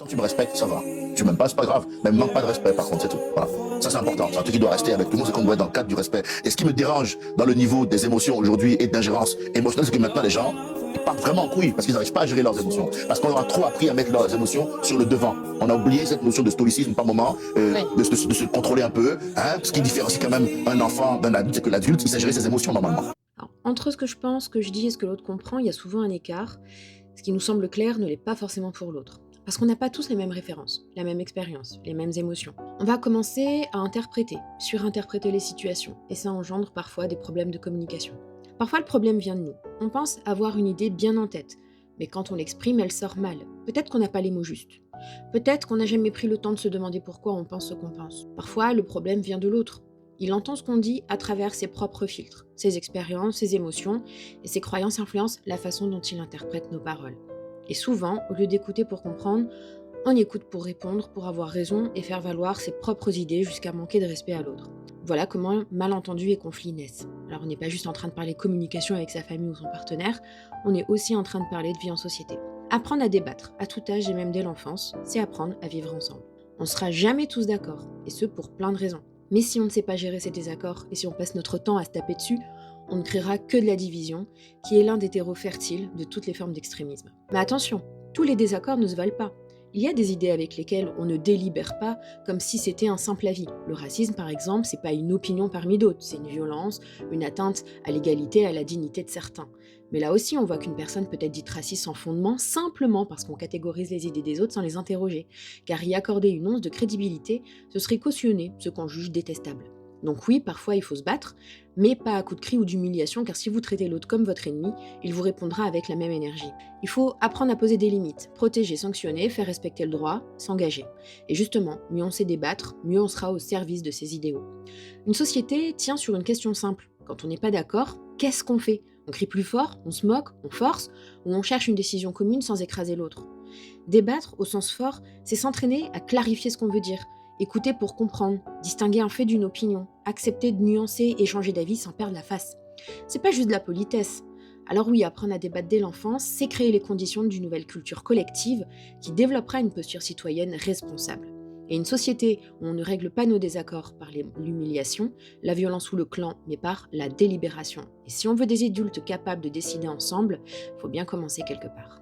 Tant que tu me respectes, ça va. Tu m'aimes pas, c'est pas grave. Mais manque pas de respect, par contre, c'est tout. Voilà. Ça, c'est important. C'est un truc qui doit rester avec tout le monde, c'est qu'on doit être dans le cadre du respect. Et ce qui me dérange dans le niveau des émotions aujourd'hui et d'ingérence émotionnelle, c'est que maintenant, les gens, ils partent vraiment en couille parce qu'ils n'arrivent pas à gérer leurs émotions. Parce qu'on leur a trop appris à mettre leurs émotions sur le devant. On a oublié cette notion de stoïcisme par moment, Oui. de se contrôler un peu. Hein. Ce qui différencie quand même un enfant d'un adulte, c'est que l'adulte, il sait gérer ses émotions normalement. Alors, entre ce que je pense, ce que je dis et ce que l'autre comprend, il y a souvent un écart. Ce qui nous semble clair ne l'est pas forcément pour l'autre. Parce qu'on n'a pas tous les mêmes références, la même expérience, les mêmes émotions. On va commencer à interpréter, surinterpréter les situations, et ça engendre parfois des problèmes de communication. Parfois le problème vient de nous. On pense avoir une idée bien en tête, mais quand on l'exprime, elle sort mal. Peut-être qu'on n'a pas les mots justes. Peut-être qu'on n'a jamais pris le temps de se demander pourquoi on pense ce qu'on pense. Parfois, le problème vient de l'autre. Il entend ce qu'on dit à travers ses propres filtres, ses expériences, ses émotions, et ses croyances influencent la façon dont il interprète nos paroles. Et souvent, au lieu d'écouter pour comprendre, on écoute pour répondre, pour avoir raison et faire valoir ses propres idées jusqu'à manquer de respect à l'autre. Voilà comment malentendus et conflits naissent. Alors on n'est pas juste en train de parler communication avec sa famille ou son partenaire, on est aussi en train de parler de vie en société. Apprendre à débattre, à tout âge et même dès l'enfance, c'est apprendre à vivre ensemble. On ne sera jamais tous d'accord, et ce pour plein de raisons. Mais si on ne sait pas gérer ces désaccords, et si on passe notre temps à se taper dessus, on ne créera que de la division, qui est l'un des terreaux fertiles de toutes les formes d'extrémisme. Mais attention, tous les désaccords ne se valent pas. Il y a des idées avec lesquelles on ne délibère pas comme si c'était un simple avis. Le racisme, par exemple, c'est pas une opinion parmi d'autres, c'est une violence, une atteinte à l'égalité et à la dignité de certains. Mais là aussi, on voit qu'une personne peut être dite raciste sans fondement simplement parce qu'on catégorise les idées des autres sans les interroger, car y accorder une once de crédibilité, ce serait cautionner ce qu'on juge détestable. Donc oui, parfois il faut se battre, mais pas à coups de cris ou d'humiliation, car si vous traitez l'autre comme votre ennemi, il vous répondra avec la même énergie. Il faut apprendre à poser des limites, protéger, sanctionner, faire respecter le droit, s'engager. Et justement, mieux on sait débattre, mieux on sera au service de ses idéaux. Une société tient sur une question simple. Quand on n'est pas d'accord, qu'est-ce qu'on fait? On crie plus fort, on se moque, on force, ou on cherche une décision commune sans écraser l'autre? Débattre, au sens fort, c'est s'entraîner à clarifier ce qu'on veut dire, écouter pour comprendre, distinguer un fait d'une opinion, accepter de nuancer et changer d'avis sans perdre la face. C'est pas juste de la politesse. Alors oui, apprendre à débattre dès l'enfance, c'est créer les conditions d'une nouvelle culture collective qui développera une posture citoyenne responsable. Et une société où on ne règle pas nos désaccords par l'humiliation, la violence ou le clan, mais par la délibération. Et si on veut des adultes capables de décider ensemble, il faut bien commencer quelque part.